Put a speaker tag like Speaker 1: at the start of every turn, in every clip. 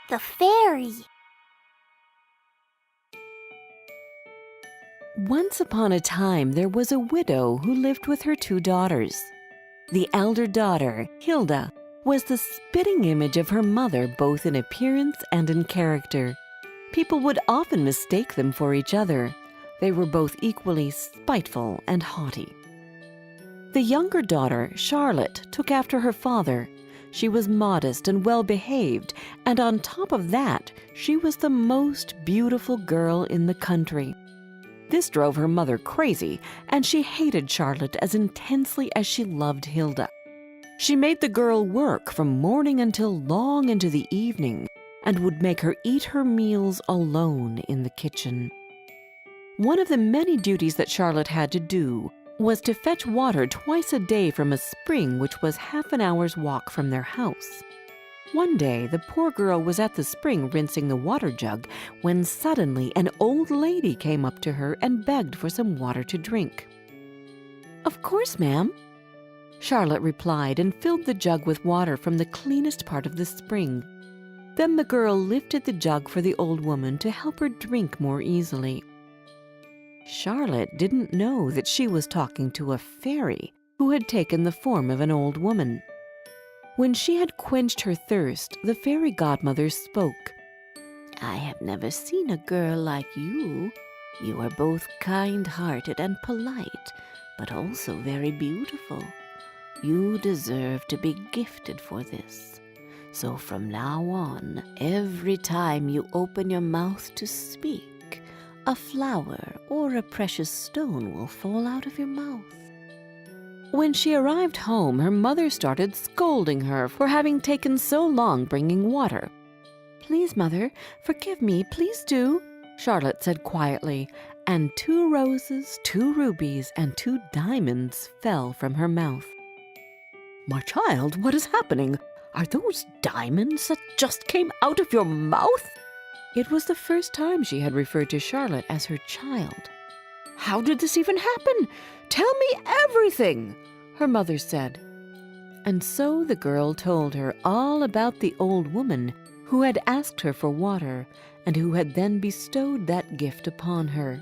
Speaker 1: The fairy.
Speaker 2: Once upon a time, there was a widow who lived with her 2 daughters. The elder daughter, Hilda, was the spitting image of her mother both in appearance and in character. People would often mistake them for each other. They were both equally spiteful and haughty. The younger daughter, Charlotte, took after her father. She was modest and well-behaved, and on top of that, she was the most beautiful girl in the country. This drove her mother crazy, and she hated Charlotte as intensely as she loved Hilda. She made the girl work from morning until long into the evening, and would make her eat her meals alone in the kitchen. One of the many duties that Charlotte had to do was to fetch water twice a day from a spring which was half an hour's walk from their house. One day, the poor girl was at the spring rinsing the water jug when suddenly an old lady came up to her and begged for some water to drink. "Of course, ma'am," Charlotte replied, and filled the jug with water from the cleanest part of the spring. Then the girl lifted the jug for the old woman to help her drink more easily. Charlotte didn't know that she was talking to a fairy who had taken the form of an old woman. When she had quenched her thirst, the fairy godmother spoke. "I have never seen a girl like you. You are both kind-hearted and polite, but also very beautiful. You deserve to be gifted for this. So from now on, every time you open your mouth to speak, a flower or a precious stone will fall out of your mouth." When she arrived home, her mother started scolding her for having taken so long bringing water. "Please, mother, forgive me, please do," Charlotte said quietly, and 2 roses, 2 rubies, and 2 diamonds fell from her mouth.
Speaker 3: "My child, what is happening? Are those diamonds that just came out of your mouth?"
Speaker 2: It was the first time she had referred to Charlotte as her child.
Speaker 3: "How did this even happen? Tell me everything," her mother said.
Speaker 2: And so the girl told her all about the old woman who had asked her for water and who had then bestowed that gift upon her.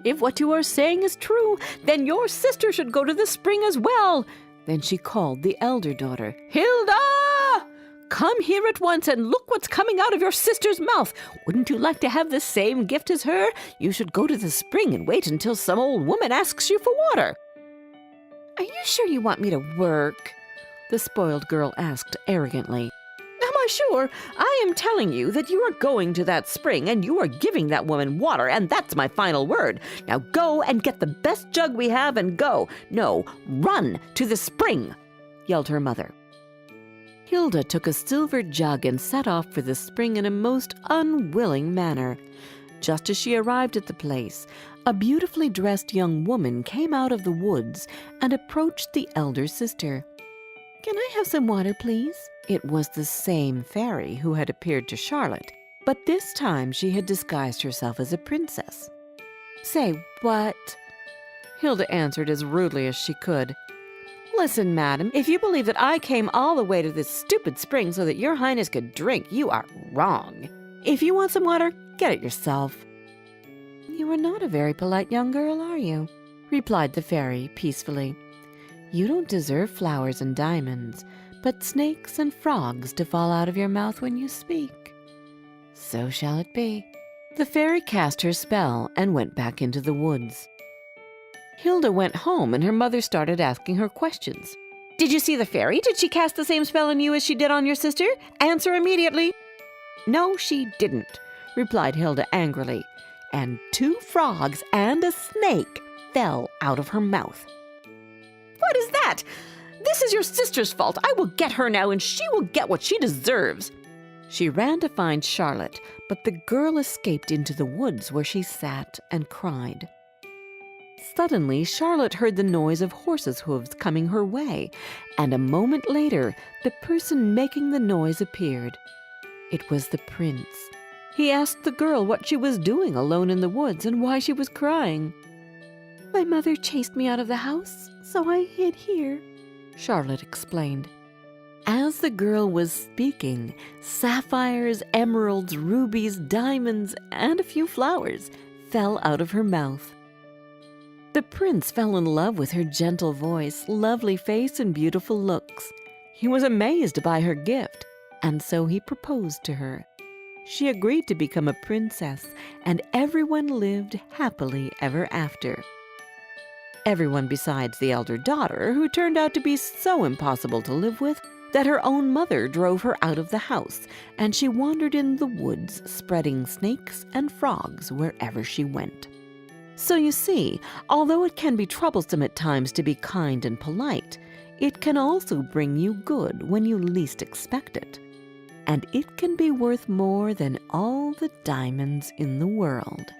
Speaker 3: "If what you are saying is true, then your sister should go to the spring as well." Then she called the elder daughter. "Hilda! Come here at once and look what's coming out of your sister's mouth. Wouldn't you like to have the same gift as her? You should go to the spring and wait until some old woman asks you for water."
Speaker 2: "Are you sure you want me to work?" the spoiled girl asked arrogantly.
Speaker 3: "Am I sure? I am telling you that you are going to that spring and you are giving that woman water, and that's my final word. Now go and get the best jug we have and go. No, run to the spring," yelled her mother.
Speaker 2: Hilda took a silver jug and set off for the spring in a most unwilling manner. Just as she arrived at the place, a beautifully dressed young woman came out of the woods and approached the elder sister. "Can I have some water, please?" It was the same fairy who had appeared to Charlotte, but this time she had disguised herself as a princess. "Say what?" Hilda answered as rudely as she could. "Listen, madam, if you believe that I came all the way to this stupid spring so that your highness could drink, you are wrong. If you want some water, get it yourself." "You are not a very polite young girl, are you?" replied the fairy peacefully. "You don't deserve flowers and diamonds, but snakes and frogs to fall out of your mouth when you speak. So shall it be." The fairy cast her spell and went back into the woods. Hilda went home and her mother started asking her questions. "Did you see the fairy? Did she cast the same spell on you as she did on your sister? Answer immediately." "No, she didn't," replied Hilda angrily, and 2 frogs and a snake fell out of her mouth.
Speaker 3: "What is that? This is your sister's fault. I will get her now, and she will get what she deserves."
Speaker 2: She ran to find Charlotte, but the girl escaped into the woods where she sat and cried. Suddenly, Charlotte heard the noise of horses' hooves coming her way, and a moment later, the person making the noise appeared. It was the prince. He asked the girl what she was doing alone in the woods and why she was crying. "My mother chased me out of the house, so I hid here," Charlotte explained. As the girl was speaking, sapphires, emeralds, rubies, diamonds, and a few flowers fell out of her mouth. The prince fell in love with her gentle voice, lovely face, and beautiful looks. He was amazed by her gift, and so he proposed to her. She agreed to become a princess, and everyone lived happily ever after. Everyone besides the elder daughter, who turned out to be so impossible to live with that her own mother drove her out of the house, and she wandered in the woods, spreading snakes and frogs wherever she went. So you see, although it can be troublesome at times to be kind and polite, it can also bring you good when you least expect it. And it can be worth more than all the diamonds in the world.